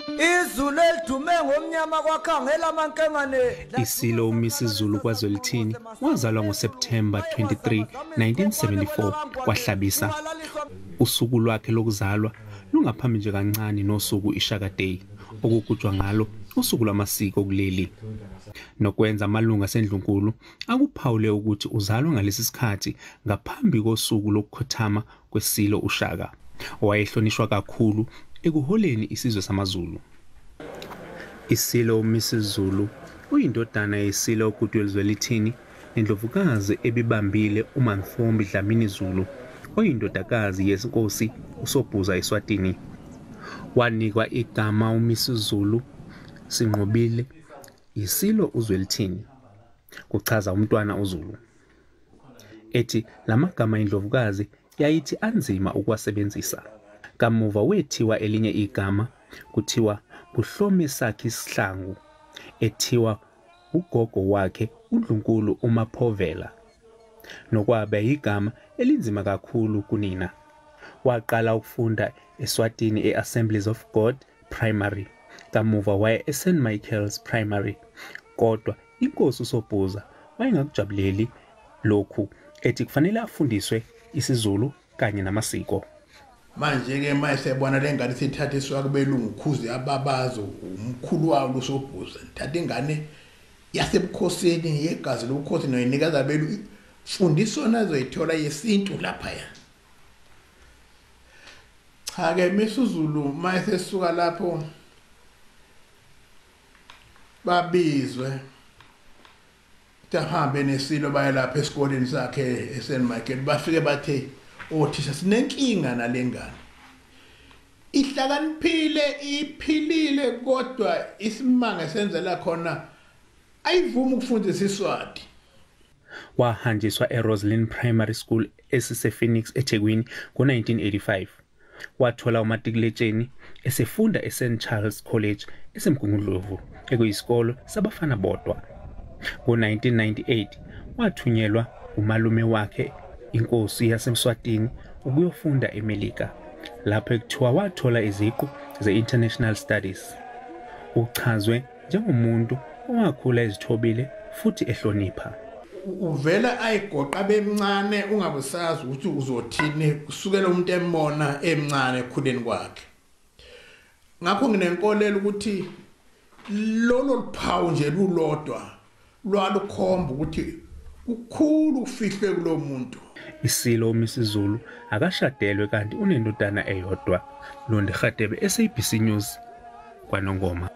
Izulu elidume ngomnyama kwakhangela amankengane. Isilo uMrs Zulu kwaZwelithini wazalwa ngoSeptember 23, 1974 kwaHlabisa. Usuku lwakhe lokuzalwa lungaphambi nje kancane nosuku iShaka Day, okugujwa ngalo usuku lwamasiko kuleli. Nokwenza amalunga eSendlunkulu akuphawule ukuthi uzalwa ngalesi sikhathi ngaphambi kosuku lokukhothama kwesilo uShaka, owayehlonishwa kakhulu ekuholeni isizwe samaZulu. Isilo uMrs Zulu uyindodana yesilo uGoodwill Zwelithini nendlovukazi ebibambile uMantfombi Dlamini Zulu, oyindodakazi yenkosi uSobhuza eSwatini. Wanikwa igama uMrs Zulu Sinqobile isilo uZwelithini, kuchaza umntwana uZulu. Ethi lamagama indlovukazi yayithi anzima ukuwasebenzisa. Kamuva wethiwa elinye igama kuthiwa kuhlome sakhe isihlangu, ethiwa ugogo wakhe uNdlunkulu uMaphovela, nokwaba igama elinzima kakhulu kunina. Waqala ukufunda eSwatini e-Assemblies of God Primary, kamuva waya eSt Michael's Primary, kodwa inkosi uSobhuza wayengakujabuleli lokhu, ethi kufanele afundiswe isiZulu kanye namasiko. Manje ke mayesebona lengane sithathiswa kubelungu ukhuzi ababazo umkhulu wawo uSobhuza, thatha ingane yasebukhosini yegazi lobukhosi noyinikeza belu fundiso nazoyithola yesintu lapha ya. Cha ke mesuzulu mayesesuka lapho babizwe tahambe nesilo baye lapha esikoleni sakhe eSt Michael, bafike bathe othisha sinenkinga nalengane, ihlakaniphile iphilile kodwa isimanga senzela khona ayivumi ukufundisa iSwati. Wahanjiswa eRoslyn Primary School eSise-Phoenix eThekwini ngo-1985. Wathola umatikuletsheni esefunda eSt Charles College eseMgungundlovu, ekuyisikolo sabafana bodwa. Ngo-1998 wathunyelwa umalume wakhe inkosi yaseMswatini ukuyofunda eMelika, lapho ekuthiwa wathola iziqu ze-International Studies. Uchazwe njengomuntu owakhula ezithobile futhi ehlonipha. Uvela ayigoqa bemncane ungabusazi ukuthi uzothini kusukela umuntu embona emncane ekhuleni kwakhe. Ngakho nginenkolelo ukuthi lolo luphawu nje lulodwa lwalukhomba ukuthi kukhulu ufihlwe kulo muntu. Isilo uMrs Zulu akashadelwe kanti unendodana eyodwa. Londi Radebe, SABC News, kwaNongoma.